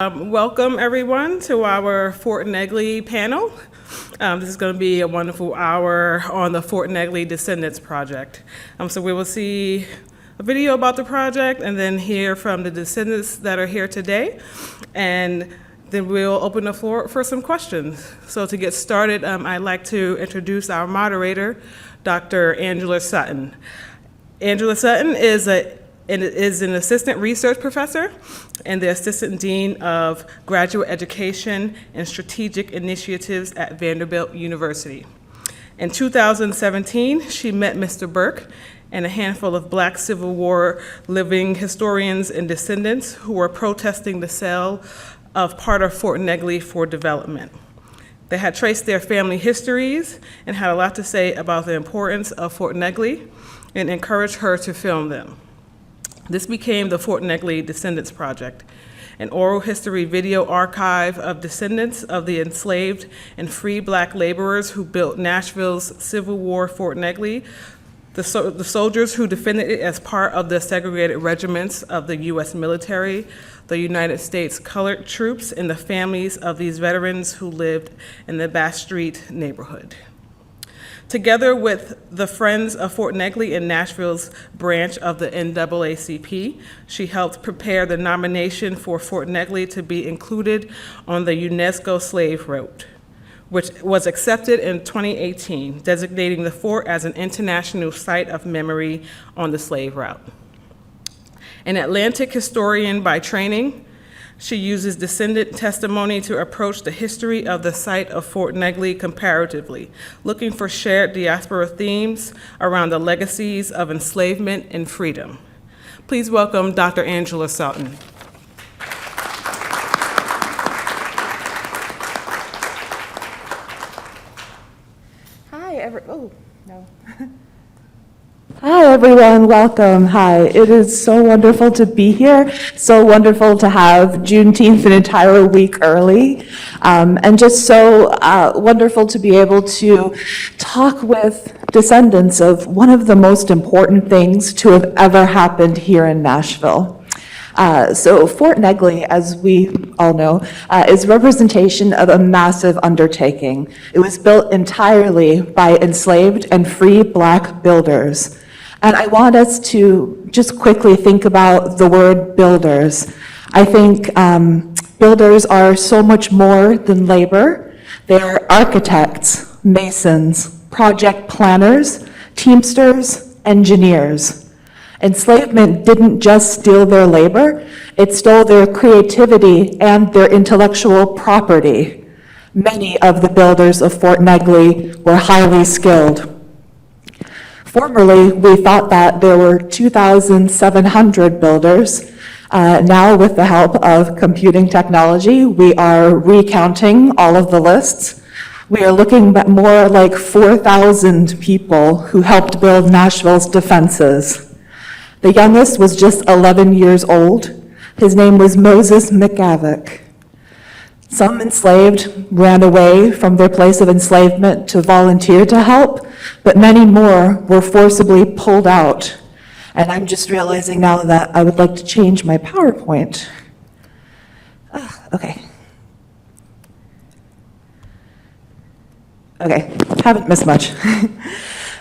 Welcome everyone to our Fort Negley panel. This is going to be a wonderful hour on the Fort Negley Descendants Project. So we will see a video about the project and then hear from the descendants that are here today. And then we'll open the floor for some questions. So to get started, I'd like to introduce our moderator, Dr. Angela Sutton. Angela Sutton is an assistant research professor and the assistant dean of graduate education and strategic initiatives at Vanderbilt University. In 2017, she met Mr. Burke and a handful of Black Civil War living historians and descendants who were protesting the sale of part of Fort Negley for development. They had traced their family histories and had a lot to say about the importance of Fort Negley and encouraged her to film them. This became the Fort Negley Descendants Project, an oral history video archive of descendants of the enslaved and free Black laborers who built Nashville's Civil War Fort Negley, the soldiers who defended it as part of the segregated regiments of the U.S. military, the United States colored troops, and the families of these veterans who lived in the Bass Street neighborhood. Together with the Friends of Fort Negley in Nashville's branch of the NAACP, she helped prepare the nomination for Fort Negley to be included on the UNESCO Slave Route, which was accepted in 2018, designating the fort as an international site of memory on the slave route. An Atlantic historian by training, she uses descendant testimony to approach the history of the site of Fort Negley comparatively, looking for shared diaspora themes around the legacies of enslavement and freedom. Please welcome Dr. Angela Sutton. Hi everyone, welcome. Hi, it is so wonderful to be here. So wonderful to have Juneteenth an entire week early. And just so wonderful to be able to talk with descendants of one of the most important things to have ever happened here in Nashville. So Fort Negley, as we all know, is representation of a massive undertaking. It was built entirely by enslaved and free Black builders. And I want us to just quickly think about the word builders. I think builders are so much more than labor. They are architects, masons, project planners, teamsters, engineers. Enslavement didn't just steal their labor, it stole their creativity and their intellectual property. Many of the builders of Fort Negley were highly skilled. Formerly, we thought that there were 2,700 builders. Now, with the help of computing technology, we are recounting all of the lists. We are looking at more like 4,000 people who helped build Nashville's defenses. The youngest was just 11 years old. His name was Moses McGavick. Some enslaved ran away from their place of enslavement to volunteer to help, but many more were forcibly pulled out. And I'm just realizing now that I would like to change my PowerPoint. Okay, haven't missed much.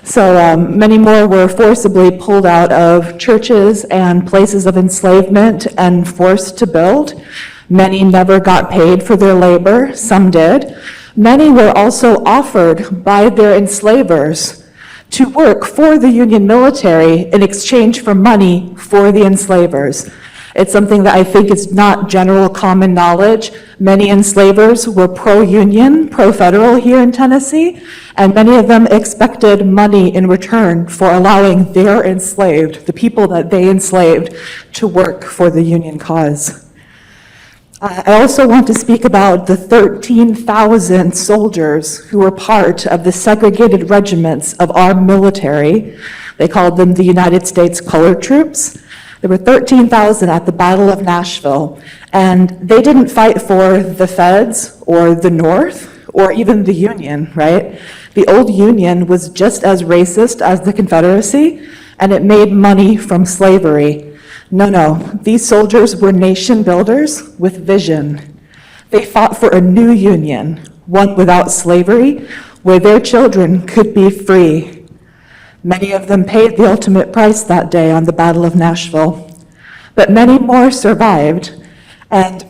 So many more were forcibly pulled out of churches and places of enslavement and forced to build. Many never got paid for their labor, some did. Many were also offered by their enslavers to work for the Union military in exchange for money for the enslavers. It's something that I think is not general common knowledge. Many enslavers were pro-union, pro-federal here in Tennessee, and many of them expected money in return for allowing their enslaved, the people that they enslaved, to work for the Union cause. I also want to speak about the 13,000 soldiers who were part of the segregated regiments of our military. They called them the United States colored troops. There were 13,000 at the Battle of Nashville, and they didn't fight for the feds or the North or even the Union, right? The old Union was just as racist as the Confederacy, and it made money from slavery. No, these soldiers were nation builders with vision. They fought for a new union, one without slavery, where their children could be free. Many of them paid the ultimate price that day on the Battle of Nashville, but many more survived and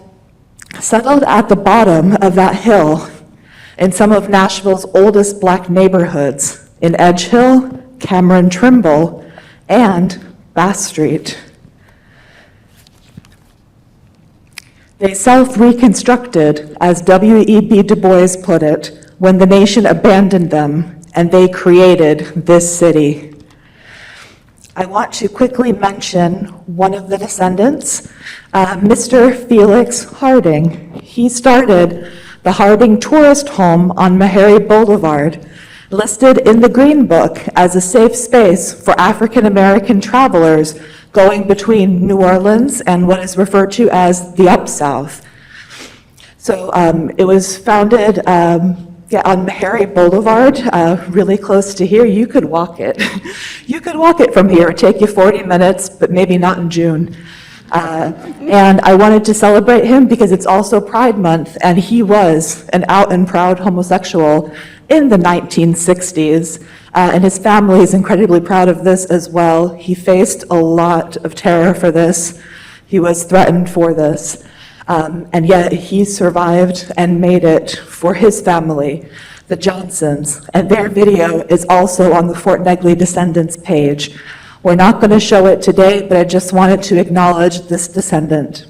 settled at the bottom of that hill in some of Nashville's oldest Black neighborhoods, in Edge Hill, Cameron Trimble, and Bass Street. They self-reconstructed, as W.E.B. Du Bois put it, when the nation abandoned them and they created this city. I want to quickly mention one of the descendants, Mr. Felix Harding. He started the Harding Tourist Home on Meharry Boulevard, listed in the Green Book as a safe space for African American travelers going between New Orleans and what is referred to as the Up South. So it was founded on Meharry Boulevard, really close to here. You could walk it. You could walk it from here. It'd take you 40 minutes, but maybe not in June. And I wanted to celebrate him because it's also Pride Month, and he was an out and proud homosexual in the 1960s, and his family is incredibly proud of this as well. He faced a lot of terror for this. He was threatened for this, and yet he survived and made it for his family, the Johnsons, and their video is also on the Fort Negley Descendants page. We're not going to show it today, but I just wanted to acknowledge this descendant.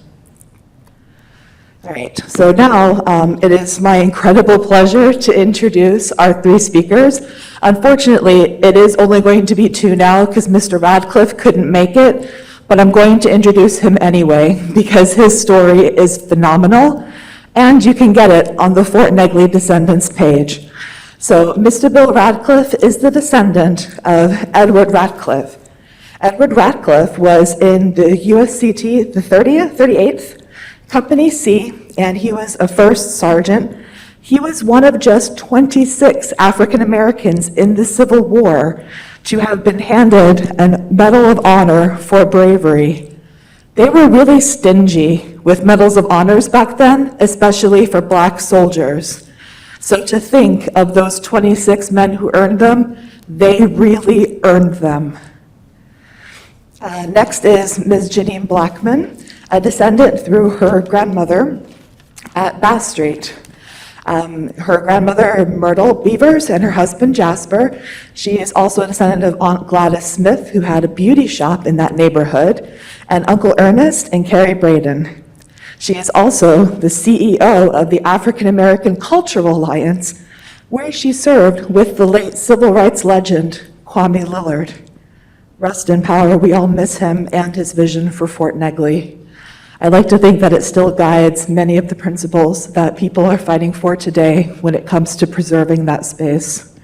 All right, so now it is my incredible pleasure to introduce our three speakers. Unfortunately, it is only going to be two now because Mr. Radcliffe couldn't make it, but I'm going to introduce him anyway because his story is phenomenal, and you can get it on the Fort Negley Descendants page. So Mr. Bill Radcliffe is the descendant of Edward Radcliffe. Edward Radcliffe was in the USCT, the 38th Company C, and he was a first sergeant. He was one of just 26 African Americans in the Civil War to have been handed a Medal of Honor for bravery. They were really stingy with Medals of Honors back then, especially for Black soldiers. So to think of those 26 men who earned them, they really earned them. Next is Ms. Jeneene Blackman, a descendant through her grandmother at Bass Street. Her grandmother, Myrtle Beavers, and her husband, Jasper. She is also a descendant of Aunt Gladys Smith, who had a beauty shop in that neighborhood, and Uncle Ernest and Carrie Braden. She is also the CEO of the African American Cultural Alliance, where she served with the late civil rights legend, Kwame Lillard. Rest in power, we all miss him and his vision for Fort Negley. I like to think that it still guides many of the principles that people are fighting for today when it comes to preserving that space.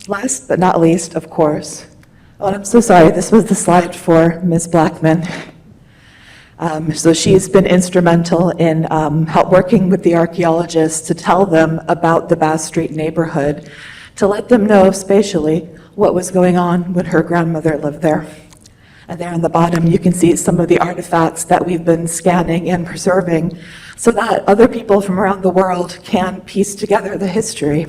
Last but not least, of course, I'm so sorry, this was the slide for Ms. Blackman. So she's been instrumental in working with the archaeologists to tell them about the Bass Street neighborhood, to let them know spatially what was going on when her grandmother lived there. And there on the bottom, you can see some of the artifacts that we've been scanning and preserving so that other people from around the world can piece together the history.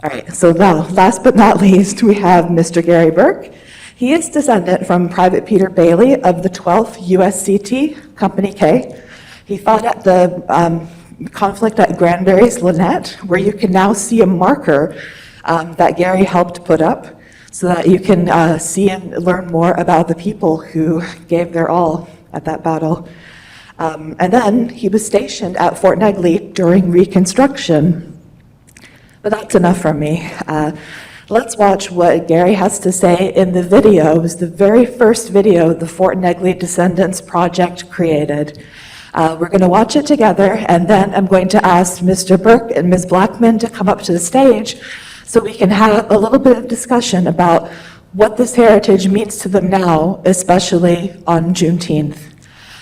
All right, so now, last but not least, we have Mr. Gary Burke. He is descendant from Private Peter Bailey of the 12th USCT, Company K. He fought at the conflict at Granbury's Lynette, where you can now see a marker that Gary helped put up so that you can see and learn more about the people who gave their all at that battle. And then he was stationed at Fort Negley during Reconstruction. But that's enough from me. Let's watch what Gary has to say in the video. It was the very first video the Fort Negley Descendants Project created. We're going to watch it together, and then I'm going to ask Mr. Burke and Ms. Blackman to come up to the stage so we can have a little bit of discussion about what this heritage means to them now, especially on Juneteenth.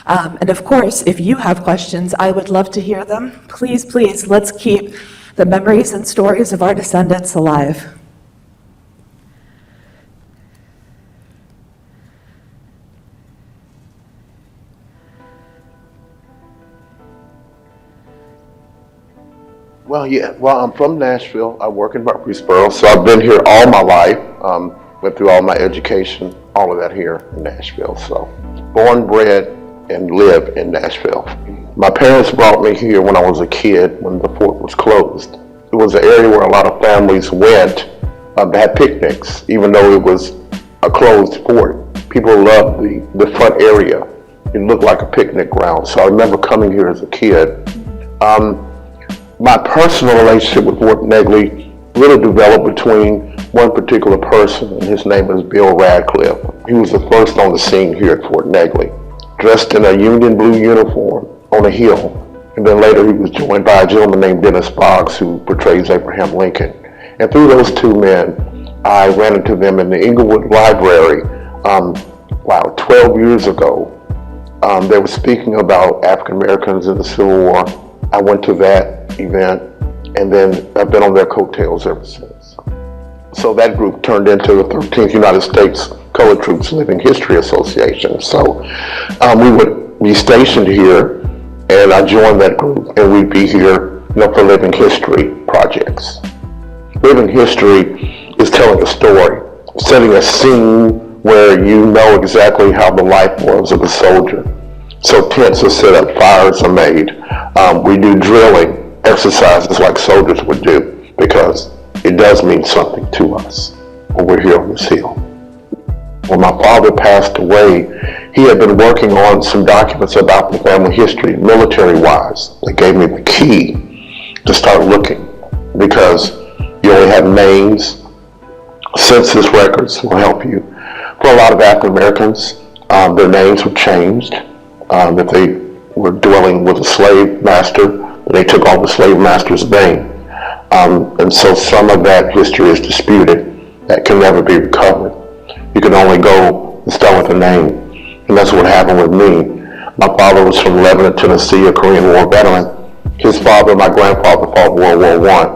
And of course, if you have questions, I would love to hear them. Please, please, let's keep the memories and stories of our descendants alive. Well, I'm from Nashville. I work in Murfreesboro, so I've been here all my life. Went through all my education, all of that here in Nashville. So, born, bred, and live in Nashville. My parents brought me here when I was a kid, when the fort was closed. It was an area where a lot of families went to have picnics, even though it was a closed fort. People loved the front area. It looked like a picnic ground. So I remember coming here as a kid. My personal relationship with Fort Negley really developed between one particular person, and his name is Bill Radcliffe. He was the first on the scene here at Fort Negley, dressed in a Union blue uniform on a hill. And then later he was joined by a gentleman named Dennis Boggs, who portrays Abraham Lincoln. And through those two men, I ran into them in the Inglewood Library, 12 years ago. They were speaking about African Americans in the Civil War. I went to that event, and then I've been on their coattails ever since. So that group turned into the 13th United States Colored Troops Living History Association. So we would be stationed here, and I joined that group, and we'd be here, for living history projects. Living history is telling a story, setting a scene where you know exactly how the life was of a soldier. So tents are set up, fires are made. We do drilling exercises like soldiers would do, because it does mean something to us when we're here on this hill. When my father passed away, he had been working on some documents about the family history, military-wise. They gave me the key to start looking, because you only have names. Census records will help you. For a lot of African Americans, their names were changed. If they were dwelling with a slave master, they took on the slave master's name. And so some of that history is disputed. That can never be recovered. You can only go and start with a name. And that's what happened with me. My father was from Lebanon, Tennessee, a Korean War veteran. His father, my grandfather, fought World War I,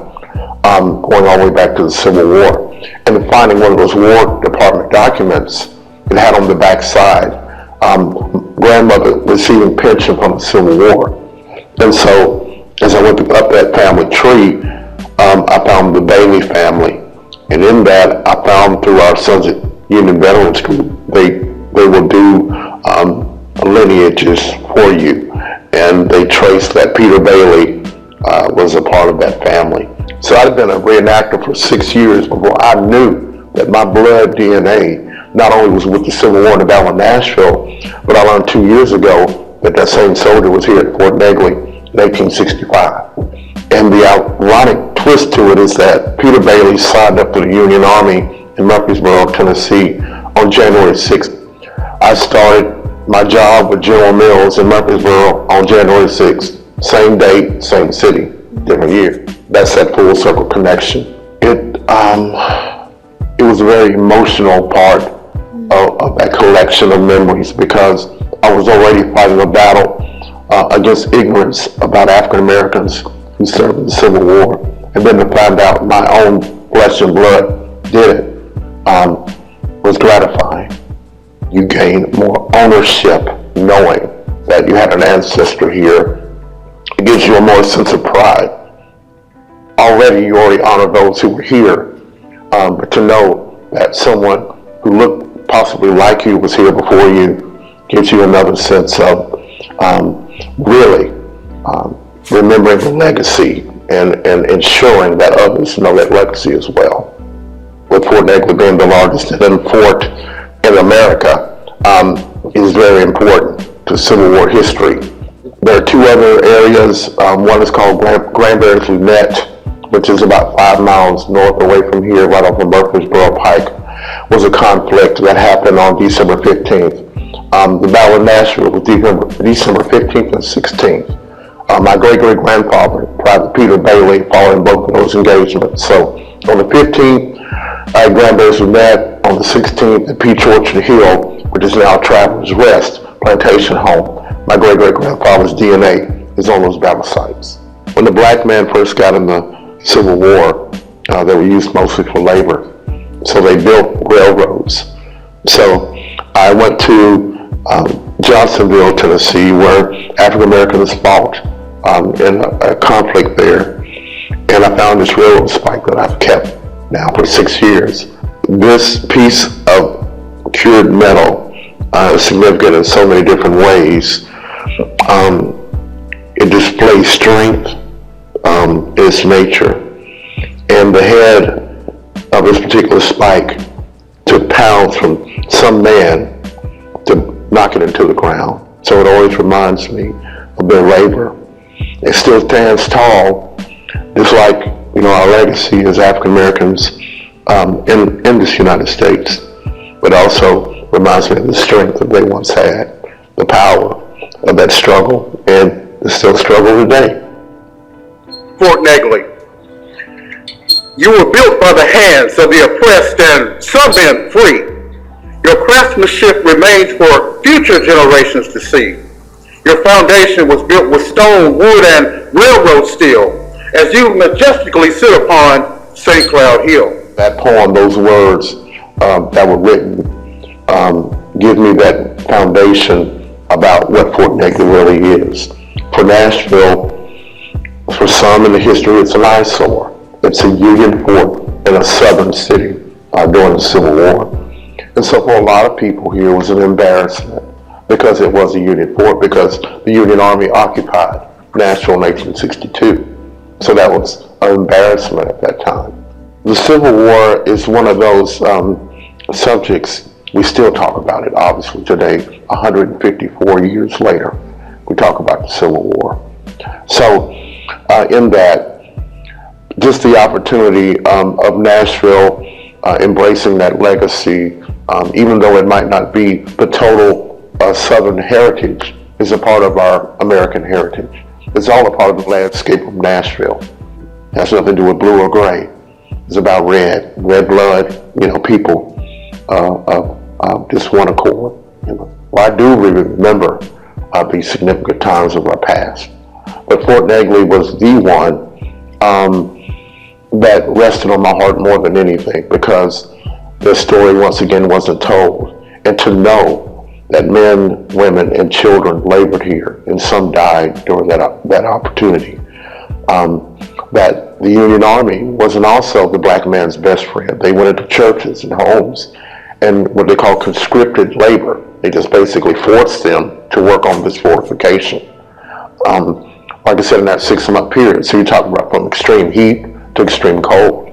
going all the way back to the Civil War. And finding one of those War Department documents, it had on the back side, grandmother receiving pension from the Civil War. And so, as I went up that family tree, I found the Bailey family. And in that, I found through our Sons of Union Veterans Group, they will do lineages for you. And they traced that Peter Bailey was a part of that family. So I'd been a reenactor for 6 years before I knew that my blood DNA not only was with the Civil War in the Battle of Nashville, but I learned 2 years ago that same soldier was here at Fort Negley in 1865. And the ironic twist to it is that Peter Bailey signed up to the Union Army in Murfreesboro, Tennessee on January 6th. I started my job with General Mills in Murfreesboro on January 6th. Same date, same city, different year. That's that full circle connection. It was a very emotional part of that collection of memories, because I was already fighting a battle against ignorance about African Americans who served in the Civil War. And then to find out my own flesh and blood did it was gratifying. You gain more ownership knowing that you had an ancestor here. It gives you a more sense of pride. You already honor those who were here, but to know that someone who looked possibly like you was here before you gives you another sense of really remembering the legacy and ensuring that others know that legacy as well. With Fort Negley being the largest fort in America, is very important to Civil War history. There are two other areas. One is called Granbury's Lunette, which is about 5 miles north away from here, right off the Murfreesboro Pike. Was a conflict that happened on December 15th. The Battle of Nashville was December 15th and 16th. My great-great-grandfather, Private Peter Bailey, fought in both of those engagements. So on the 15th, at Granbury's Lunette, on the 16th at Peach Orchard Hill, which is now Travelers Rest Plantation Home. My great-great-grandfather's DNA is on those battle sites. When the Blackman first got in the Civil War, they were used mostly for labor. So they built railroads. So I went to Johnsonville, Tennessee, where African Americans fought in a conflict there. and I found this railroad spike that I've kept now for 6 years. This piece of cured metal is significant in so many different ways. It displays strength, its nature, and the head of this particular spike took pounds from some man to knock it into the ground. So it always reminds me of their labor. It still stands tall, just like, our legacy as African Americans in this United States, but also reminds me of the strength that they once had, the power of that struggle, and the still struggle today. Fort Negley. You were built by the hands of the oppressed and some men free. Your craftsmanship remains for future generations to see. Your foundation was built with stone, wood, and railroad steel as you majestically sit upon St. Cloud Hill. That poem, those words that were written, give me that foundation about what Fort Negley really is. For Nashville, for some in the history, it's an eyesore. It's a Union fort in a southern city during the Civil War. And so for a lot of people here, it was an embarrassment because it was a Union fort, because the Union Army occupied Nashville in 1862. So that was an embarrassment at that time. The Civil War is one of those subjects, we still talk about it, obviously, today, 154 years later, we talk about the Civil War. So in that, just the opportunity of Nashville embracing that legacy, even though it might not be the total Southern heritage, is a part of our American heritage. It's all a part of the landscape of Nashville. It has nothing to do with blue or gray. It's about red blood, people of just one accord. Well, I do remember these significant times of our past. But Fort Negley was the one that rested on my heart more than anything, because the story once again wasn't told. And to know that men, women, and children labored here, and some died during that opportunity. That the Union Army wasn't also the black man's best friend. They went into churches and homes and what they call conscripted labor. They just basically forced them to work on this fortification. Like I said, in that 6-month period, so you're talking about from extreme heat to extreme cold.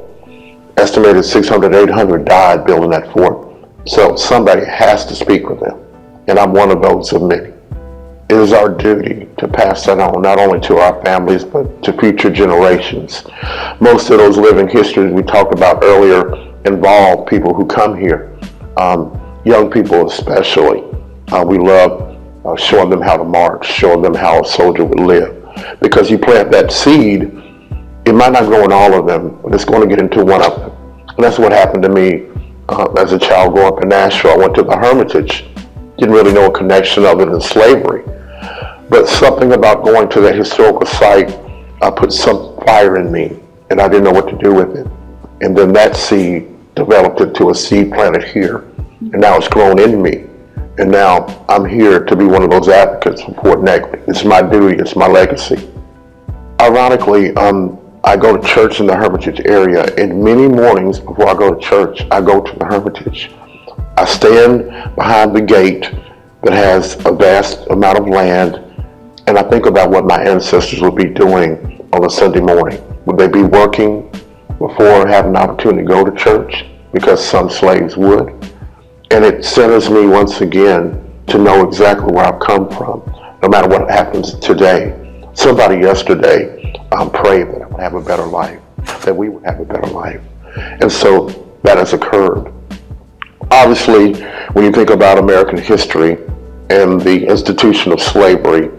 Estimated 600, 800 died building that fort. So somebody has to speak with them, and I'm one of those of many. It is our duty to pass that on, not only to our families, but to future generations. Most of those living histories we talked about earlier involve people who come here, young people especially. We love showing them how to march, showing them how a soldier would live. Because you plant that seed, it might not grow in all of them, but it's going to get into one of them. And that's what happened to me as a child growing up in Nashville. I went to the Hermitage, didn't really know a connection other than slavery. But something about going to that historical site put some fire in me, and I didn't know what to do with it. And then that seed developed into a seed planted here, and now it's grown in me. And now I'm here to be one of those advocates for Fort Negley. It's my duty, it's my legacy. Ironically, I go to church in the Hermitage area, and many mornings before I go to church, I go to the Hermitage. I stand behind the gate that has a vast amount of land, and I think about what my ancestors would be doing on a Sunday morning. Would they be working before having an opportunity to go to church? Because some slaves would. And it centers me once again to know exactly where I've come from, no matter what happens today. Somebody yesterday prayed that I would have a better life, that we would have a better life. And so that has occurred. Obviously, when you think about American history and the institution of slavery,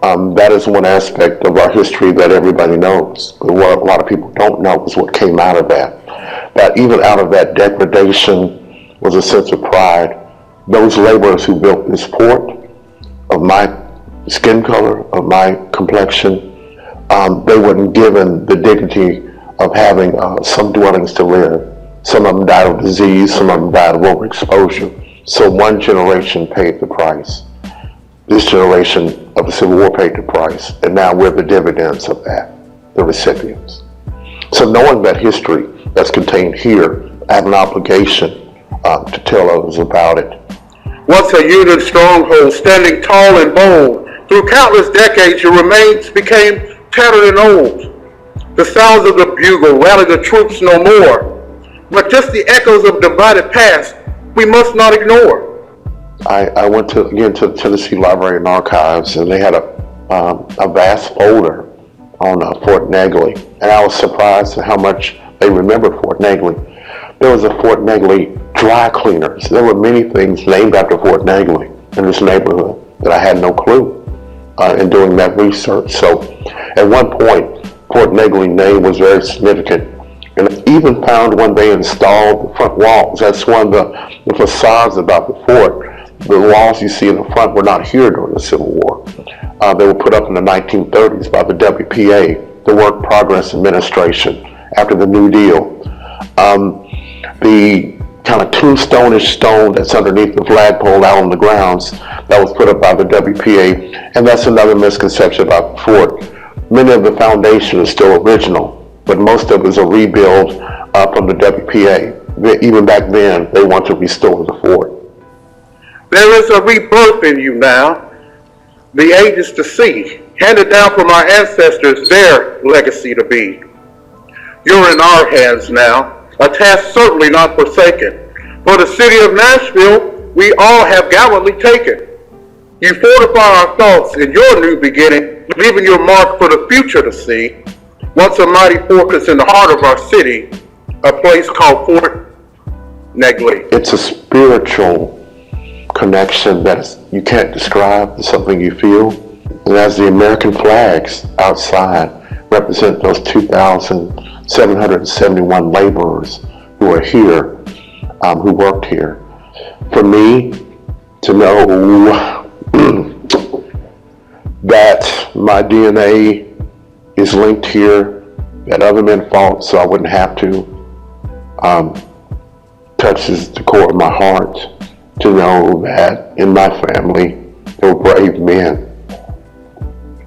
that is one aspect of our history that everybody knows. But what a lot of people don't know is what came out of that. That even out of that degradation was a sense of pride. Those laborers who built this port, of my skin color, of my complexion, they weren't given the dignity of having some dwellings to live. Some of them died of disease, some of them died of overexposure. So one generation paid the price. This generation of the Civil War paid the price, and now we're the dividends of that, the recipients. So knowing that history that's contained here, I have an obligation to tell others about it. Once a Union stronghold, standing tall and bold, through countless decades your remains became tattered and old. The sounds of the bugle rallied the troops no more, but just the echoes of divided past we must not ignore. I went to the Tennessee Library and Archives, and they had a vast folder on Fort Negley, and I was surprised at how much they remember Fort Negley. There was a Fort Negley dry cleaners. There were many things named after Fort Negley in this neighborhood that I had no clue in doing that research. So at one point, Fort Negley name was very significant. And I even found when they installed the front walls. That's one of the facades about the fort. The walls you see in the front were not here during the Civil War. They were put up in the 1930s by the WPA, the Work Progress Administration, after the New Deal. The kind of tombstone-ish stone that's underneath the flagpole out on the grounds, that was put up by the WPA, and that's another misconception about the fort. Many of the foundation is still original, but most of it is a rebuild from the WPA. Even back then, they want to restore the fort. There is a rebirth in you now, the ages to see, handed down from our ancestors, their legacy to be. You're in our hands now, a task certainly not forsaken. For the city of Nashville, we all have gallantly taken. You fortify our thoughts in your new beginning, leaving your mark for the future to see. Once a mighty fortress in the heart of our city, a place called Fort Negley. It's a spiritual connection that you can't describe, it's something you feel. And as the American flags outside represent those 2,771 laborers who are here, who worked here. For me to know that my DNA is linked here, that other men fought so I wouldn't have to, touches the core of my heart to know that in my family there were brave men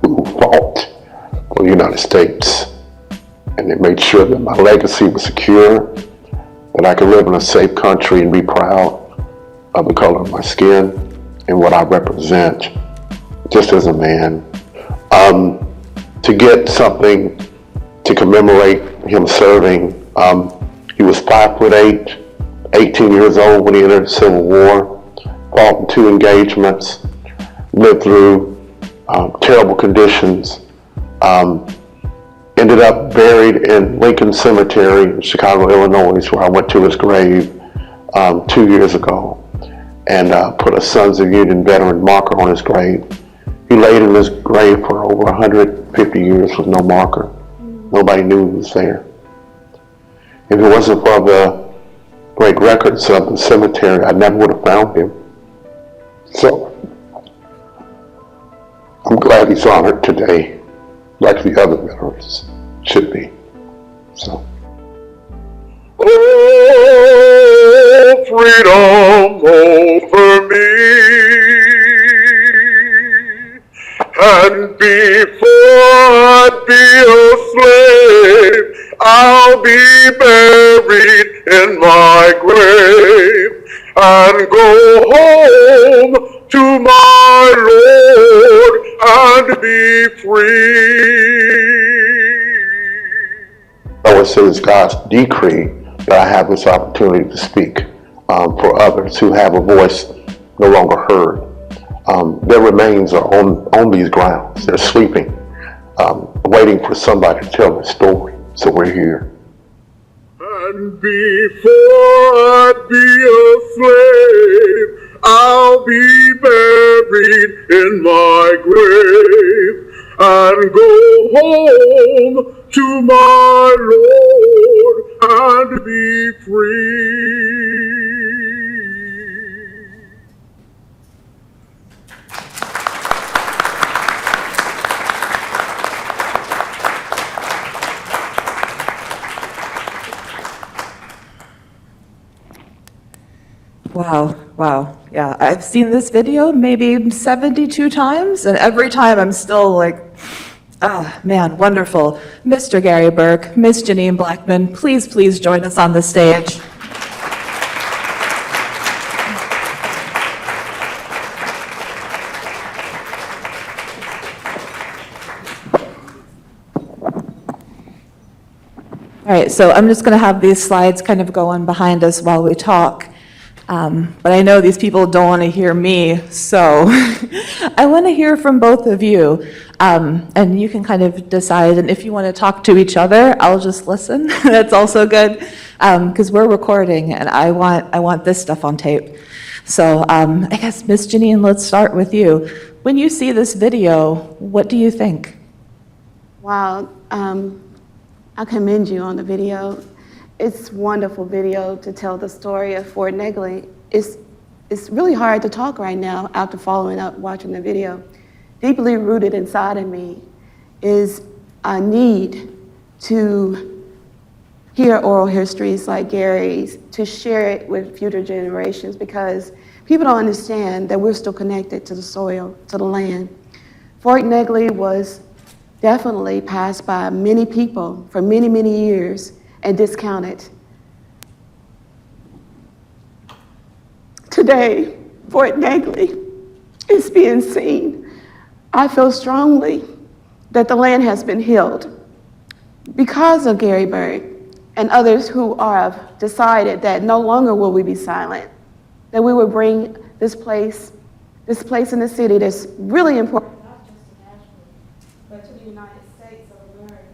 who fought for the United States, and they made sure that my legacy was secure, that I could live in a safe country and be proud of the color of my skin and what I represent just as a man. To get something to commemorate him serving, he was 5'8", 18 years old when he entered the Civil War, fought in 2 engagements, lived through terrible conditions, ended up buried in Lincoln Cemetery in Chicago, Illinois, where I went to his grave 2 years ago and put a Sons of Union veteran marker on his grave. He laid in his grave for over 150 years with no marker. Nobody knew he was there. If it wasn't for the great records of the cemetery, I never would have found him. So I'm glad he's honored today, like the other veterans should be. So. Oh, freedom over me, and before I be a slave, I'll be buried in my grave and go home to my Lord and be free. I would say it's God's decree that I have this opportunity to speak for others who have a voice no longer heard. Their remains are on these grounds. They're sleeping, waiting for somebody to tell their story. So we're here. And before I be a slave, I'll be buried in my grave and go home to my Lord and be free. Wow. Yeah, I've seen this video maybe 72 times, and every time I'm still like Ah, man, wonderful. Mr. Gary Burke, Miss Jeneene Blackman, please join us on the stage. All right, so I'm just going to have these slides kind of go on behind us while we talk. But I know these people don't want to hear me, so I want to hear from both of you. And you can kind of decide, and if you want to talk to each other, I'll just listen. That's also good, because we're recording, and I want this stuff on tape. So I guess, Miss Jeneene, let's start with you. When you see this video, what do you think? Wow, I commend you on the video. It's a wonderful video to tell the story of Fort Negley. It's really hard to talk right now after following up watching the video. Deeply rooted inside of me is a need to hear oral histories like Gary's, to share it with future generations, because people don't understand that we're still connected to the soil, to the land. Fort Negley was definitely passed by many people for many, many years and discounted. Today, Fort Negley is being seen. I feel strongly that the land has been healed because of Gary Burke and others who have decided that no longer will we be silent, that we will bring this place in the city that's really important, not just to Nashville, but to the United States of America.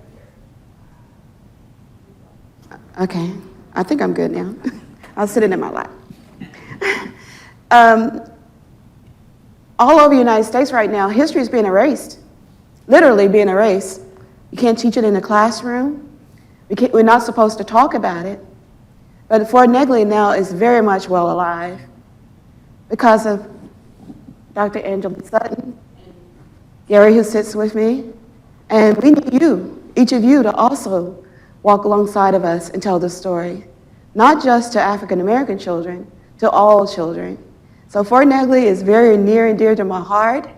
Okay, I think I'm good now. I'll sit it in my lap. All over the United States right now, history is being erased, literally being erased. You can't teach it in the classroom. We're not supposed to talk about it. But Fort Negley now is very much well alive because of Dr. Angela Sutton, Gary, who sits with me, and we need you, each of you, to also walk alongside of us and tell the story, not just to African American children, to all children. So Fort Negley is very near and dear to my heart.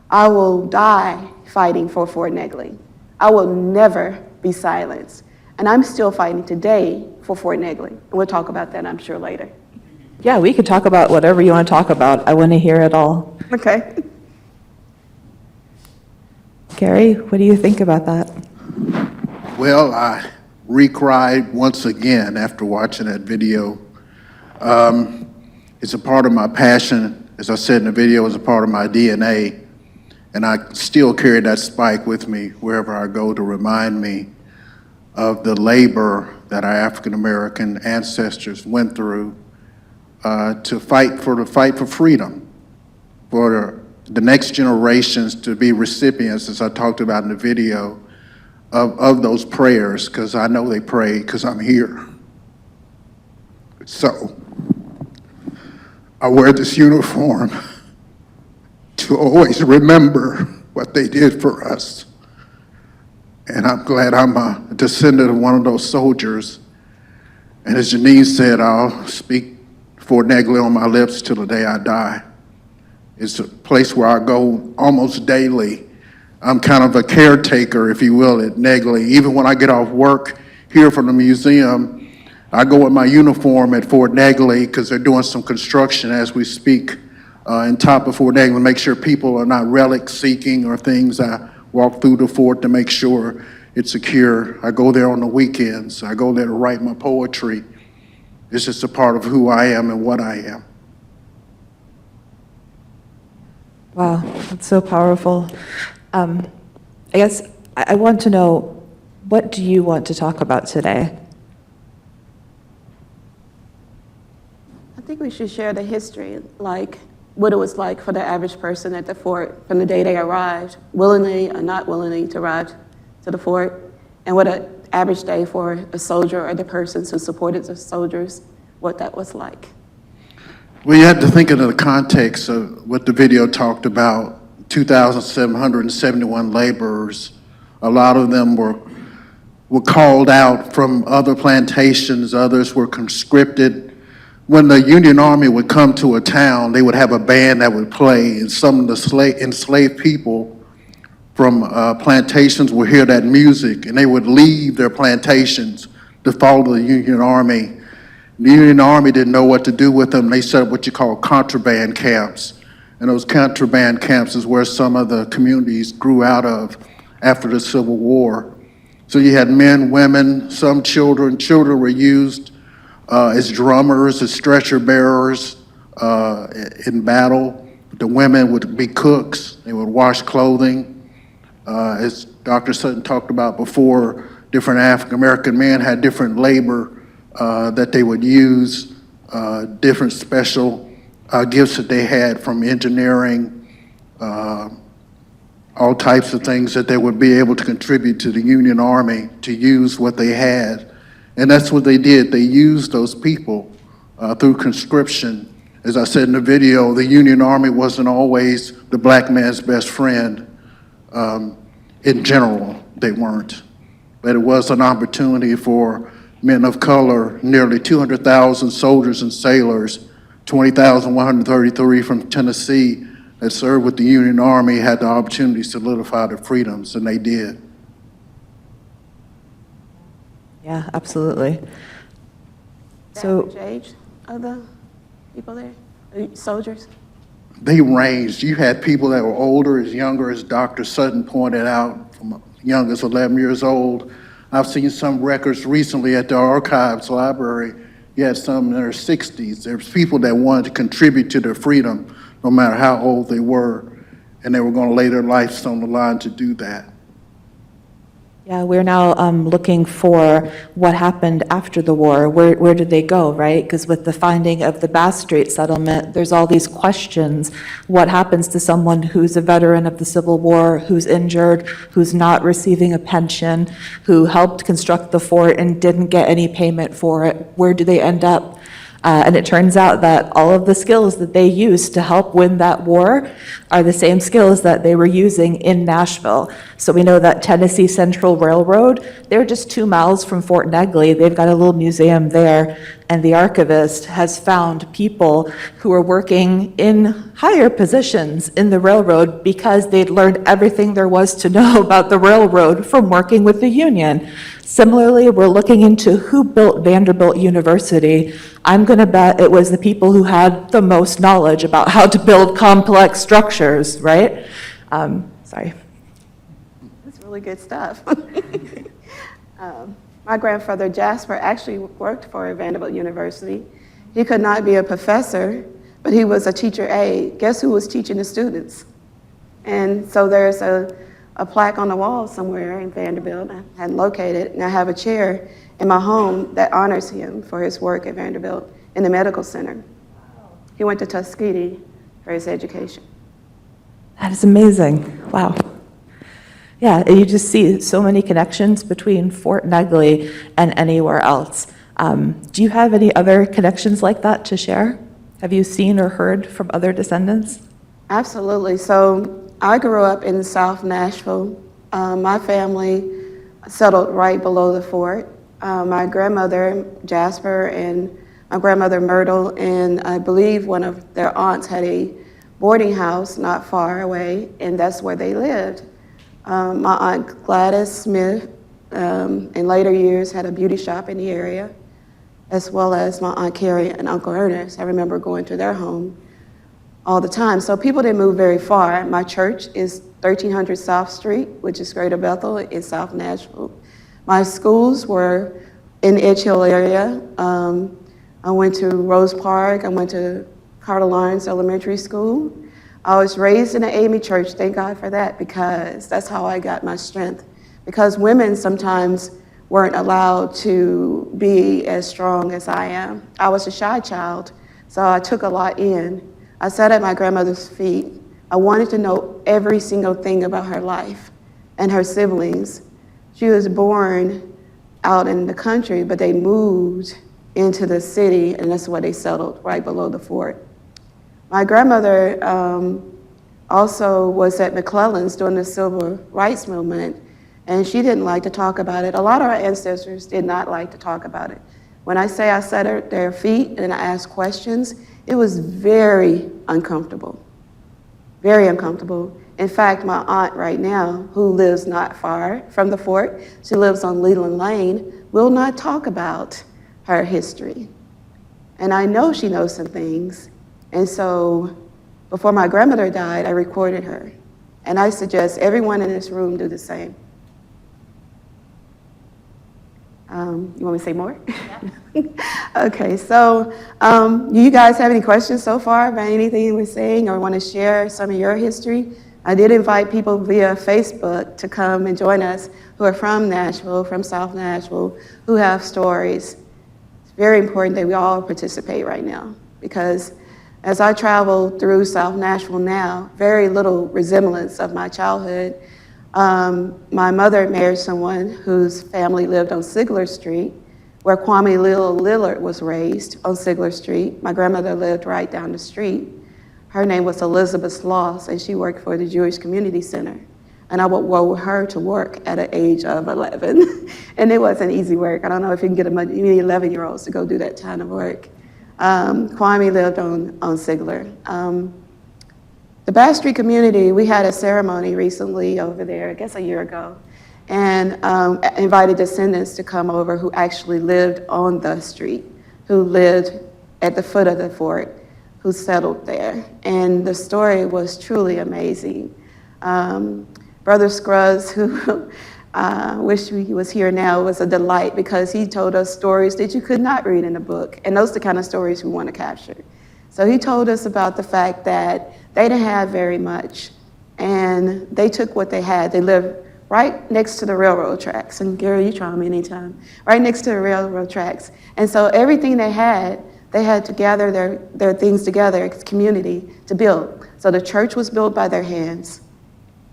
I will die fighting for Fort Negley. I will never be silenced. And I'm still fighting today for Fort Negley. And we'll talk about that, I'm sure, later. Yeah, we could talk about whatever you want to talk about. I want to hear it all. Okay. Gary, what do you think about that? Well, I re-cried once again after watching that video. It's a part of my passion. As I said in the video, it's a part of my DNA. And I still carry that spike with me wherever I go to remind me of the labor that our African-American ancestors went through to fight for freedom, for the next generations to be recipients, as I talked about in the video, of those prayers, because I know they prayed because I'm here. So I wear this uniform to always remember what they did for us. And I'm glad I'm a descendant of one of those soldiers. And as Jeneene said, I'll speak Fort Negley on my lips till the day I die. It's a place where I go almost daily. I'm kind of a caretaker, if you will, at Negley. Even when I get off work here from the museum, I go in my uniform at Fort Negley because they're doing some construction as we speak in top of Fort Negley, make sure people are not relic seeking or things. I walk through the fort to make sure it's secure. I go there on the weekends. I go there to write my poetry. It's just a part of who I am and what I am. Wow, that's so powerful. I guess I want to know, what do you want to talk about today? I think we should share the history, like what it was like for the average person at the fort from the day they arrived, willingly or not willingly to arrive to the fort, and what an average day for a soldier or the persons who supported the soldiers, what that was like. Well, you have to think in the context of what the video talked about, 2,771 laborers. A lot of them were called out from other plantations, others were conscripted. When the Union Army would come to a town, they would have a band that would play, and some of the enslaved people from plantations would hear that music, and they would leave their plantations to follow the Union Army. The Union Army didn't know what to do with them. They set up what you call contraband camps. And those contraband camps is where some of the communities grew out of after the Civil War. So you had men, women, some children. Children were used as drummers, as stretcher bearers in battle. The women would be cooks. They would wash clothing. As Dr. Sutton talked about before, different African-American men had different labor that they would use, different special gifts that they had from engineering, all types of things that they would be able to contribute to the Union Army to use what they had. And that's what they did. They used those people through conscription. As I said in the video, the Union Army wasn't always the black man's best friend. In general, they weren't. But it was an opportunity for men of color, nearly 200,000 soldiers and sailors, 20,133 from Tennessee that served with the Union Army, had the opportunity to solidify their freedoms, and they did. Yeah, absolutely. The So, average age of the people there, the soldiers? They ranged. You had people that were older, as younger as Dr. Sutton pointed out, from young as 11 years old. I've seen some records recently at the Archives Library. You had some in their 60s. There's people that wanted to contribute to their freedom, no matter how old they were, and they were going to lay their lives on the line to do that. yeah, we're now looking for what happened after the war. Where did they go, right? Because with the finding of the Bass Strait settlement, there's all these questions. What happens to someone who's a veteran of the Civil War, who's injured, who's not receiving a pension, who helped construct the fort and didn't get any payment for it? Where do they end up? And it turns out that all of the skills that they used to help win that war are the same skills that they were using in Nashville. So we know that Tennessee Central Railroad, they're just 2 miles from Fort Negley. They've got a little museum there, and the archivist has found people who are working in higher positions in the railroad because they'd learned everything there was to know about the railroad from working with the Union. Similarly, we're looking into who built Vanderbilt University. I'm going to bet it was the people who had the most knowledge about how to build complex structures, right? Sorry. That's really good stuff. My grandfather, Jasper, actually worked for Vanderbilt University. He could not be a professor, but he was a teacher aide. Guess who was teaching the students? And so there's a plaque on the wall somewhere in Vanderbilt. I hadn't located it, and I have a chair in my home that honors him for his work at Vanderbilt in the medical center. He went to Tuskegee for his education. That is amazing. Wow. Yeah, you just see so many connections between Fort Negley and anywhere else. Do you have any other connections like that to share? Have you seen or heard from other descendants? Absolutely. So I grew up in South Nashville. My family settled right below the fort. My grandmother, Jasper, and my grandmother, Myrtle, and I believe one of their aunts had a boarding house not far away, and that's where they lived. My aunt Gladys Smith, in later years, had a beauty shop in the area, as well as my Aunt Carrie and Uncle Ernest. I remember going to their home all the time. So people didn't move very far. My church is 1300 South Street, which is Greater Bethel in South Nashville. My schools were in the Edge Hill area. I went to Rose Park. I went to Carter Lawrence Elementary School. I was raised in an AME church, thank God for that, because that's how I got my strength. Because women sometimes weren't allowed to be as strong as I am. I was a shy child, so I took a lot in. I sat at my grandmother's feet. I wanted to know every single thing about her life and her siblings. She was born out in the country, but they moved into the city, and that's where they settled, right below the fort. My grandmother also was at McClellan's during the Civil Rights Movement, and she didn't like to talk about it. A lot of our ancestors did not like to talk about it. When I say I sat at their feet and I asked questions, it was very uncomfortable, and In fact, my aunt right now, who lives not far from the fort, she lives on Leland Lane, will not talk about her history. And I know she knows some things. And so before my grandmother died, I recorded her. And I suggest everyone in this room do the same. You want me to say more? Yeah. Okay, so do you guys have any questions so far about anything we're saying or want to share some of your history? I did invite people via Facebook to come and join us who are from Nashville, from South Nashville, who have stories. It's very important that we all participate right now because as I travel through South Nashville now, very little resemblance of my childhood. My mother married someone whose family lived on Sigler Street, where Kwame Lillard was raised on Sigler Street. My grandmother lived right down the street. Her name was Elizabeth Sloss, and she worked for the Jewish Community Center. And I would go with her to work at an age of 11. And it wasn't easy work. I don't know if you can get many 11-year-olds to go do that kind of work. Kwame lived on Sigler. The Bass Street community, we had a ceremony recently over there, I guess a year ago, and invited descendants to come over who actually lived on the street, who lived at the foot of the fort, who settled there. And the story was truly amazing. Brother Scruggs, who wish he was here now, was a delight because he told us stories that you could not read in a book. And those are the kind of stories we want to capture. So he told us about the fact that they didn't have very much and they took what they had. They lived right next to the railroad tracks. And Gary, you try me anytime. Right next to the railroad tracks. And so everything they had to gather their things together as community to build. So the church was built by their hands.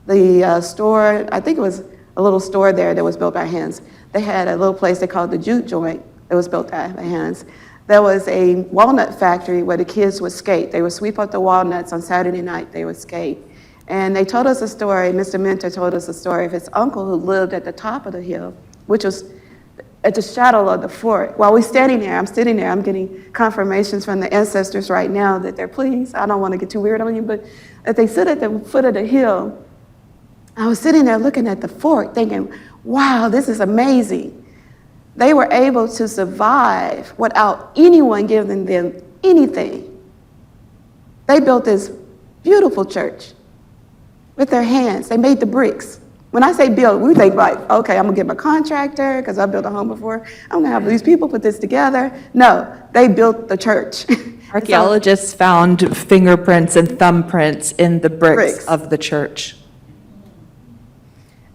The store, I think it was a little store there that was built by hands. They had a little place they called the jute joint that was built by hands. There was a walnut factory where the kids would skate. They would sweep up the walnuts on Saturday night, they would skate. And they told us a story, Mr. Mentor told us a story of his uncle who lived at the top of the hill, which was at the shadow of the fort. While we're standing there, I'm sitting there, I'm getting confirmations from the ancestors right now that they're pleased. I don't want to get too weird on you, but that they sit at the foot of the hill. I was sitting there looking at the fort thinking, wow, this is amazing. They were able to survive without anyone giving them anything. They built this beautiful church with their hands. They made the bricks. When I say build, we think like, okay, I'm gonna get my contractor because I built a home before. I'm gonna have these people put this together. No, they built the church. Archaeologists found fingerprints and thumbprints in the bricks of the church.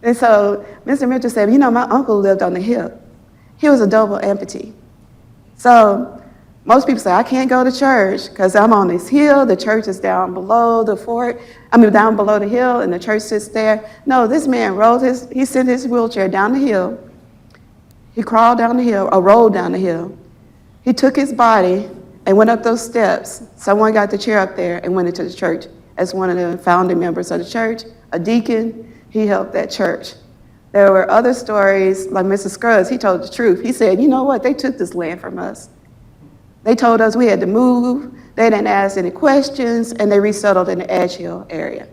And so Mr. Mitchell said, you know, my uncle lived on the hill. He was a double amputee. So most people say, I can't go to church because I'm on this hill. The church is down below the fort. Down below the hill and the church sits there. No, this man he sent his wheelchair down the hill. He crawled down the hill, or rolled down the hill. He took his body and went up those steps. Someone got the chair up there and went into the church as one of the founding members of the church, a deacon. He helped that church. There were other stories, like Mr. Scruggs, he told the truth. He said, you know what, they took this land from us. They told us we had to move, they didn't ask any questions, and they resettled in the Edge Hill area.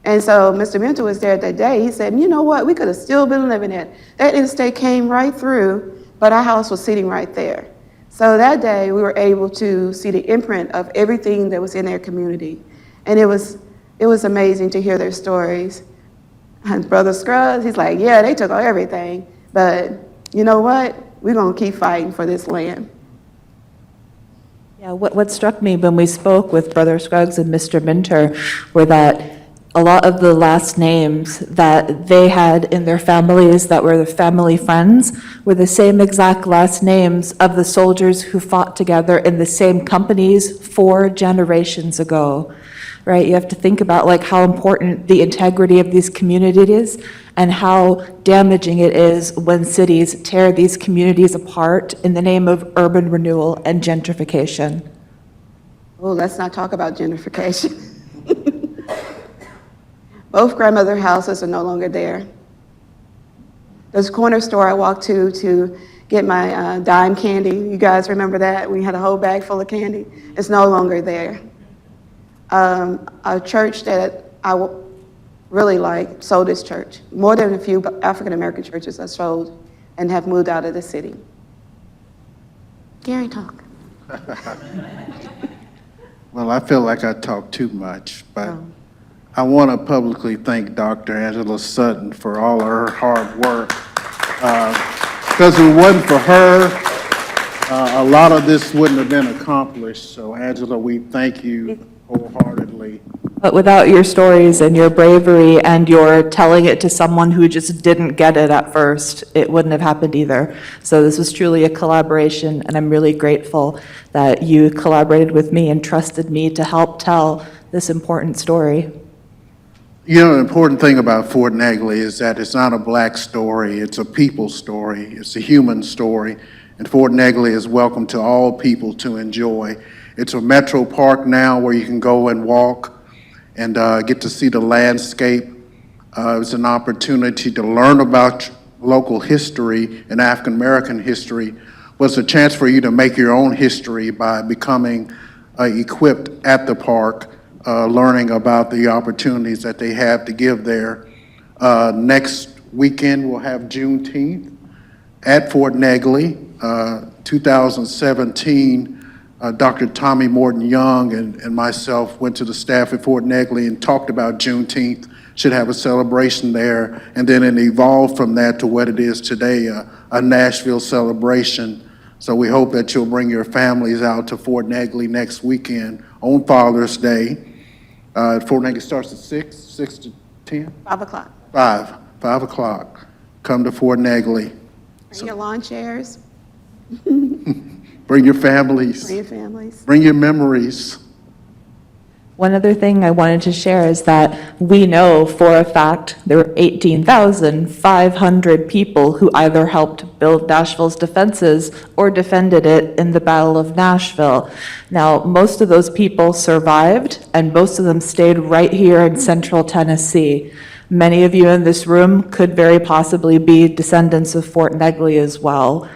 And so Mr. Mentor was there that day. He said, you know what, we could have still been living in it. That interstate came right through, but our house was sitting right there. So that day, we were able to see the imprint of everything that was in their community. And it was amazing to hear their stories. And Brother Scruggs, he's like, yeah, they took everything, but you know what? We're gonna keep fighting for this land. Yeah, what struck me when we spoke with Brother Scruggs and Mr. Minter were that a lot of the last names that they had in their families that were the family friends were the same exact last names of the soldiers who fought together in the same companies 4 generations ago. Right, you have to think about like how important the integrity of these communities is and how damaging it is when cities tear these communities apart in the name of urban renewal and gentrification. Oh, let's not talk about gentrification. Both grandmother houses are no longer there. There's a corner store I walked to get my dime candy. You guys remember that? We had a whole bag full of candy. It's no longer there. A church that really like sold its church. More than a few African-American churches are sold and have moved out of the city. Gary, talk. Well, I feel like I talk too much, but Oh. I want to publicly thank Dr. Angela Sutton for all of her hard work. Because if it wasn't for her, a lot of this wouldn't have been accomplished. So Angela, we thank you wholeheartedly. But without your stories and your bravery and your telling it to someone who just didn't get it at first, it wouldn't have happened either. So this was truly a collaboration, and I'm really grateful that you collaborated with me and trusted me to help tell this important story. You know, the important thing about Fort Negley is that it's not a black story, it's a people story, it's a human story, and Fort Negley is welcome to all people to enjoy. It's a metro park now where you can go and walk and get to see the landscape. It's an opportunity to learn about local history and African American history, but it's a chance for you to make your own history by becoming equipped at the park, learning about the opportunities that they have to give there. Next weekend, we'll have Juneteenth at Fort Negley. 2017, Dr. Tommy Morton Young and myself went to the staff at Fort Negley and talked about Juneteenth, should have a celebration there, and then it evolved from that to what it is today, a Nashville celebration. So we hope that you'll bring your families out to Fort Negley next weekend on Father's Day. Fort Negley starts at 6 to 10? 5 o'clock. 5 o'clock. Come to Fort Negley. Bring your lawn chairs, Bring your families. bring your families. Bring your memories. One other thing I wanted to share is that we know for a fact there were 18,500 people who either helped build Nashville's defenses or defended it in the Battle of Nashville. Now, most of those people survived, and most of them stayed right here in central Tennessee. Many of you in this room could very possibly be descendants of Fort Negley as well.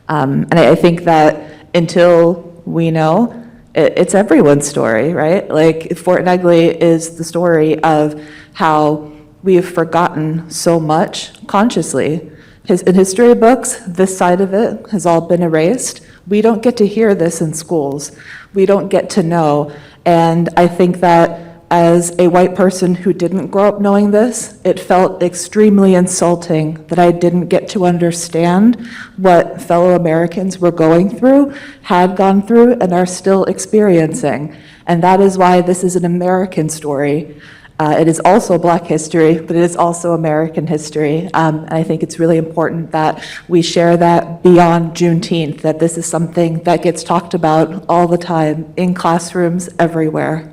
And I think that until we know, it's everyone's story, right? Like, Fort Negley is the story of how we have forgotten so much consciously. In history books, this side of it has all been erased. We don't get to hear this in schools. We don't get to know. And I think that as a white person who didn't grow up knowing this, it felt extremely insulting that I didn't get to understand what fellow Americans were going through, had gone through, and are still experiencing. And that is why this is an American story. It is also Black history, but it is also American history. And I think it's really important that we share that beyond Juneteenth, that this is something that gets talked about all the time in classrooms everywhere.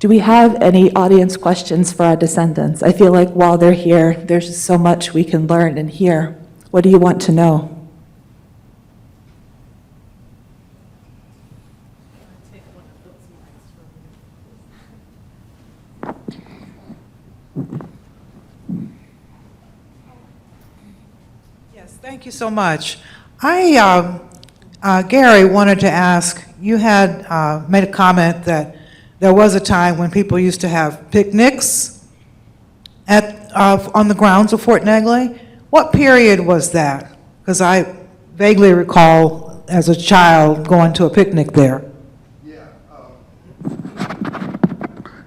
Do we have any audience questions for our descendants? I feel like while they're here, there's just so much we can learn and hear. What do you want to know? Yes, thank you so much. Gary wanted to ask, you had made a comment that there was a time when people used to have picnics on the grounds of Fort Negley. What period was that? Because I vaguely recall as a child going to a picnic there.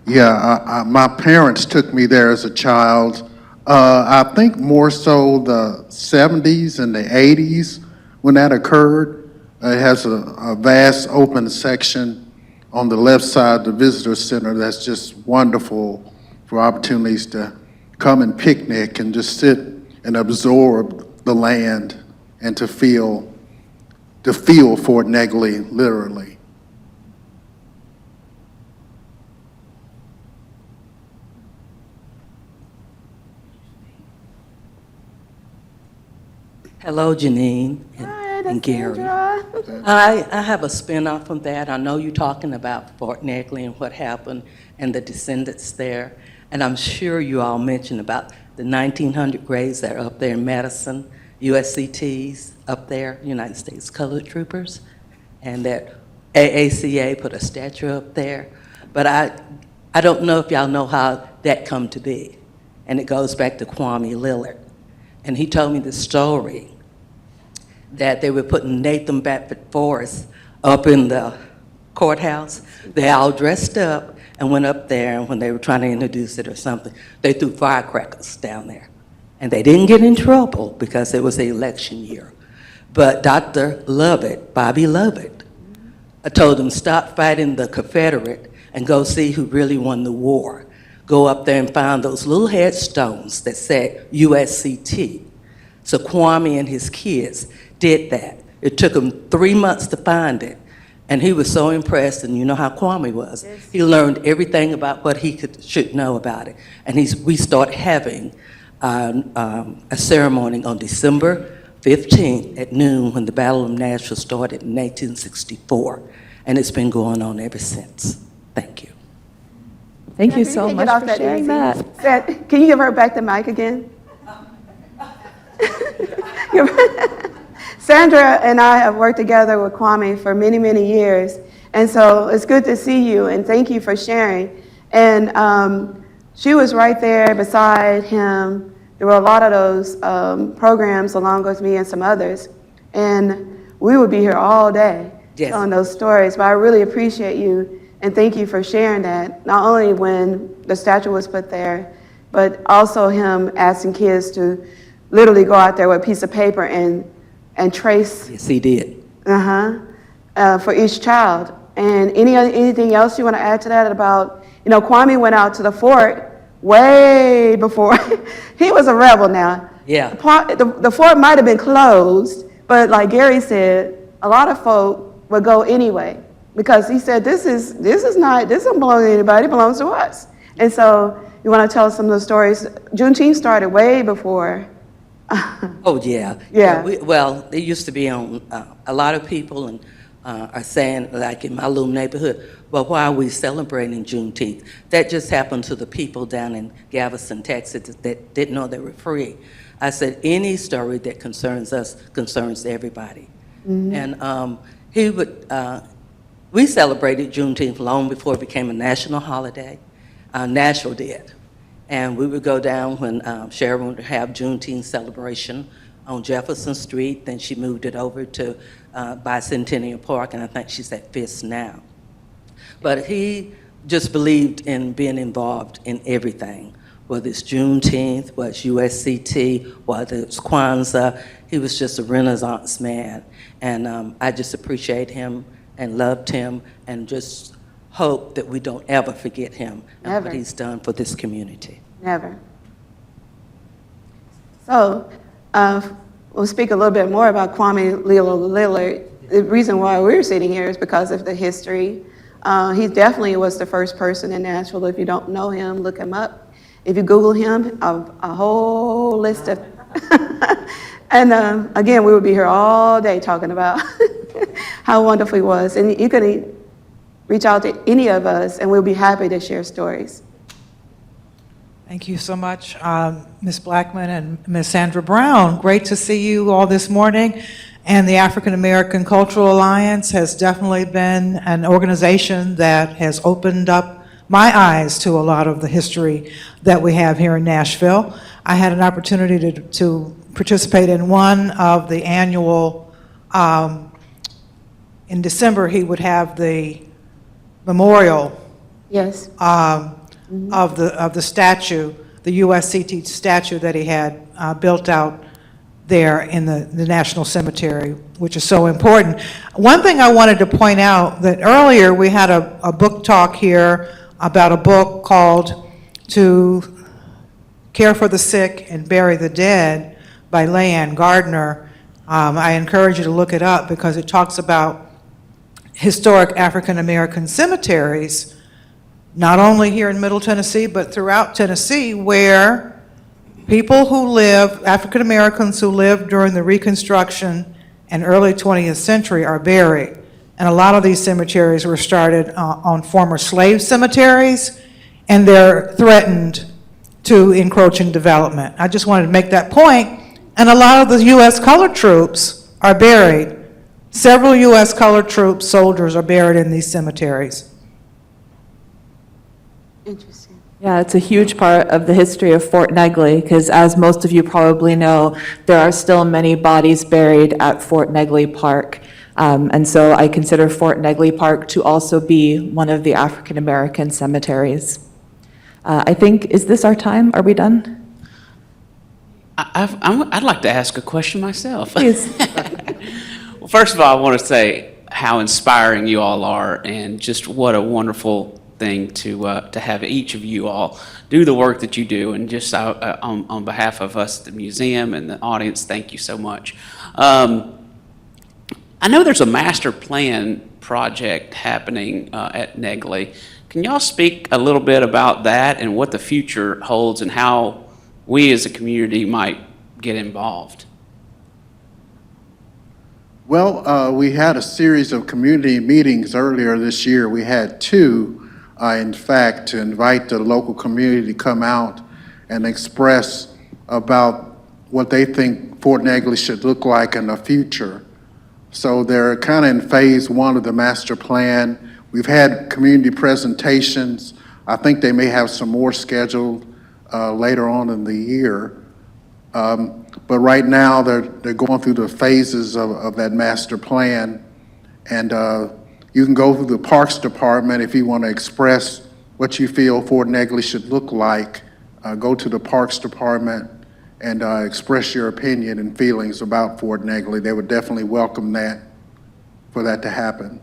My parents took me there as a child. I think more so the 70s and the 80s when that occurred. It has a vast open section on the left side of the visitor center that's just wonderful for opportunities to come and picnic and just sit and absorb the land and to feel Fort Negley literally. Hello, Jeneene Hi, and Gary. Sandra. I have a spin-off from that. I know you're talking about Fort Negley and what happened and the descendants there. And I'm sure you all mentioned about the 1900 graves that are up there in Madison, USCTs up there, United States Colored Troopers, and that AACA put a statue up there. But I don't know if y'all know how that come to be. And it goes back to Kwame Lillard. And he told me the story that they were putting Nathan Bedford Forrest up in the courthouse. They all dressed up and went up there, and when they were trying to introduce it or something, they threw firecrackers down there. And they didn't get in trouble because it was the election year. But Dr. Lovett, Bobby Lovett, I told him, stop fighting the Confederate and go see who really won the war. Go up there and find those little headstones that said USCT. So Kwame and his kids did that. It took him 3 months to find it. And he was so impressed, and you know how Kwame was. Yes. He learned everything about what he should know about it. And we start having a ceremony on December 15th at noon when the Battle of Nashville started in 1864. And it's been going on ever since. Thank you. Thank you so much for sharing that. Can you give her back the mic again? Sandra and I have worked together with Kwame for many, many years. And so it's good to see you, and thank you for sharing. And she was right there beside him. There were a lot of those programs along with me and some others. And we would be here all day telling those stories. But I really appreciate you, and thank you for sharing that, not only when the statue was put there, but also him asking kids to literally go out there with a piece of paper and trace. Yes, he did. For each child. And anything else you want to add to that about, Kwame went out to the fort way before. He was a rebel now. Yeah. The fort might have been closed, but like Gary said, a lot of folk would go anyway, because he said, this doesn't belong to anybody, it belongs to us. And so you want to tell us some of the stories. Juneteenth started way before. Oh, yeah. Yeah. Well, it used to be on, a lot of people and are saying, like in my little neighborhood, well, why are we celebrating Juneteenth? That just happened to the people down in Galveston, Texas that didn't know they were free. I said, any story that concerns us concerns everybody. Mm-hmm. And we celebrated Juneteenth long before it became a national holiday. Nashville did. And we would go down when Sharon would have Juneteenth celebration on Jefferson Street. Then she moved it over to Bicentennial Park, and I think she's at Fisk now. But he just believed in being involved in everything, whether it's Juneteenth, whether it's USCT, whether it's Kwanzaa. He was just a Renaissance man. And I just appreciate him and loved him, and just hope that we don't ever forget him and what he's done for this community. Never. So we'll speak a little bit more about Kwame Lillard. The reason why we're sitting here is because of the history. He definitely was the first person in Nashville. If you don't know him, look him up. If you Google him, a whole list of... And again, we would be here all day talking about how wonderful he was. And you can reach out to any of us, and we'll be happy to share stories. Thank you so much, Ms. Blackman and Ms. Sandra Brown. Great to see you all this morning. And the African American Cultural Alliance has definitely been an organization that has opened up my eyes to a lot of the history that we have here in Nashville. I had an opportunity to participate in one of the annual, in December, he would have the memorial Yes. of the statue, the USCT statue that he had built out there in the National Cemetery, which is so important. One thing I wanted to point out, that earlier we had a book talk here about a book called To Care for the Sick and Bury the Dead by Leanne Gardner. I encourage you to look it up because it talks about historic African American cemeteries, not only here in Middle Tennessee, but throughout Tennessee, where people who live, African Americans who lived during the Reconstruction and early 20th century are buried. And a lot of these cemeteries were started on former slave cemeteries, and they're threatened to encroaching development. I just wanted to make that point. And a lot of the U.S. colored troops are buried. Several U.S. colored troops, soldiers, are buried in these cemeteries. Interesting. Yeah, it's a huge part of the history of Fort Negley, because as most of you probably know, there are still many bodies buried at Fort Negley Park. And so I consider Fort Negley Park to also be one of the African-American cemeteries. I think, is this our time? Are we done? I'd like to ask a question myself. Please. Well, first of all, I want to say how inspiring you all are, and just what a wonderful thing to have each of you all do the work that you do. And just on behalf of us at the museum and the audience, thank you so much. I know there's a master plan project happening at Negley. Can y'all speak a little bit about that and what the future holds and how we as a community might get involved? Well, we had a series of community meetings earlier this year. We had two, in fact, to invite the local community to come out and express about what they think Fort Negley should look like in the future. So they're kind of in phase one of the master plan. We've had community presentations. I think they may have some more scheduled later on in the year. But right now, they're going through the phases of that master plan. And you can go through the Parks Department if you want to express what you feel Fort Negley should look like. Go to the Parks Department and express your opinion and feelings about Fort Negley. They would definitely welcome that, for that to happen.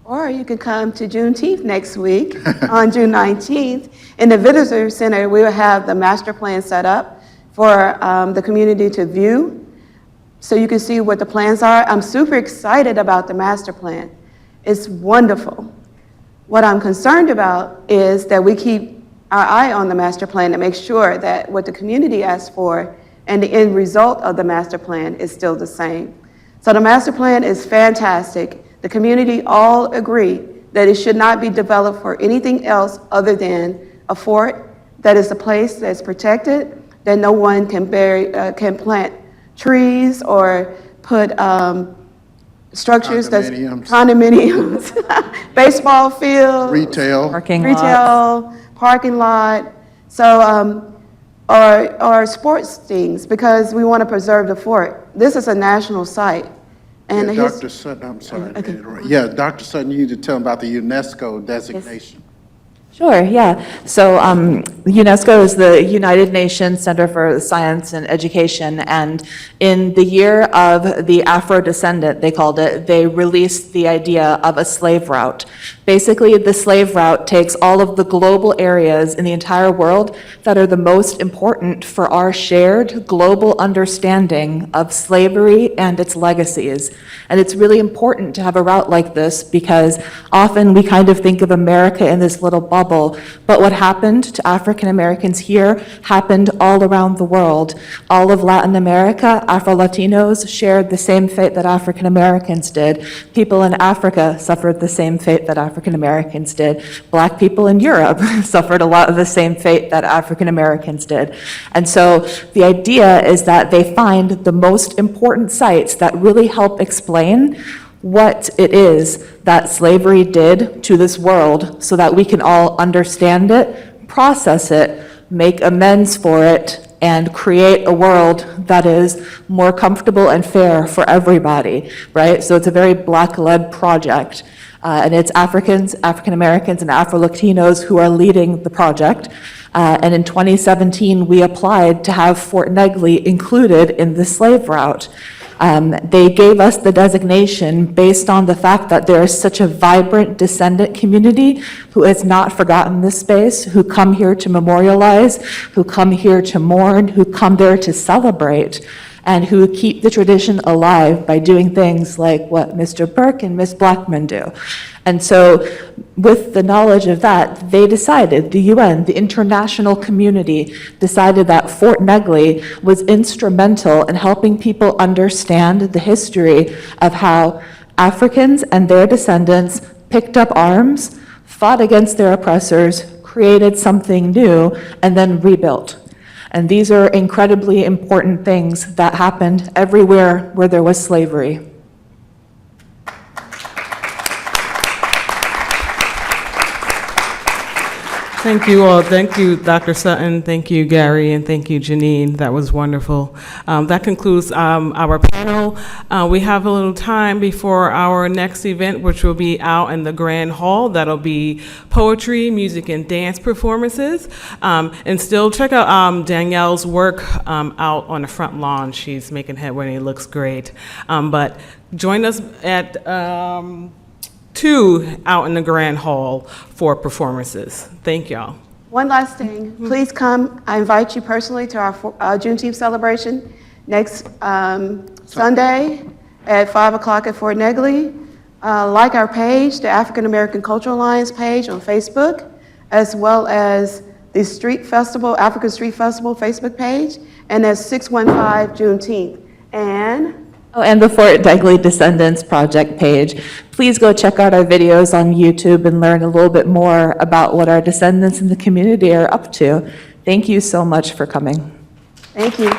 Or you can come to Juneteenth next week on June 19th. In the Visitor Center, we will have the master plan set up for the community to view, so you can see what the plans are. I'm super excited about the master plan. It's wonderful. What I'm concerned about is that we keep our eye on the master plan to make sure that what the community asks for and the end result of the master plan is still the same. So the master plan is fantastic. The community all agree that it should not be developed for anything else other than a fort that is a place that's protected, that no one can plant trees or put structures that's condominiums, baseball fields, Retail. Parking lot. So, or sports things, because we want to preserve the fort. This is a national site. And Yeah, Dr. Sutton, I'm sorry. Okay. Yeah, Dr. Sutton, you need to tell them about the UNESCO designation. Sure, yeah. So UNESCO is the United Nations Center for Science and Education, and in the year of the Afro-descendant, they called it, they released the idea of a slave route. Basically, the slave route takes all of the global areas in the entire world that are the most important for our shared global understanding of slavery and its legacies. And it's really important to have a route like this because often we kind of think of America in this little bubble, but what happened to African Americans here happened all around the world. All of Latin America, Afro-Latinos shared the same fate that African Americans did. People in Africa suffered the same fate that African Americans did. Black people in Europe suffered a lot of the same fate that African Americans did. And so the idea is that they find the most important sites that really help explain what it is that slavery did to this world so that we can all understand it, process it, make amends for it, and create a world that is more comfortable and fair for everybody, right? So it's a very Black-led project. And it's Africans, African Americans, and Afro-Latinos who are leading the project. And in 2017, we applied to have Fort Negley included in the slave route. They gave us the designation based on the fact that there is such a vibrant descendant community who has not forgotten this space, who come here to memorialize, who come here to mourn, who come there to celebrate, and who keep the tradition alive by doing things like what Mr. Burke and Ms. Blackman do. And so with the knowledge of that, they decided, the UN, the international community, decided that Fort Negley was instrumental in helping people understand the history of how Africans and their descendants picked up arms, fought against their oppressors, created something new, and then rebuilt. And these are incredibly important things that happened everywhere where there was slavery. Thank you all. Thank you, Dr. Sutton. Thank you, Gary, and thank you, Jeneene. That was wonderful. That concludes our panel. We have a little time before our next event, which will be out in the Grand Hall. That'll be poetry, music, and dance performances. And still check out Danielle's work out on the front lawn. She's making headway and it looks great. But join us at 2 out in the Grand Hall for performances. Thank y'all. One last thing, please come. I invite you personally to our Juneteenth celebration next Sunday at 5 o'clock at Fort Negley. Like our page, the African American Cultural Alliance page on Facebook, as well as the Street Festival, African Street Festival Facebook page, and that's 615 Juneteenth. And the Fort Negley Descendants Project page. Please go check out our videos on YouTube and learn a little bit more about what our descendants in the community are up to. Thank you so much for coming. Thank you.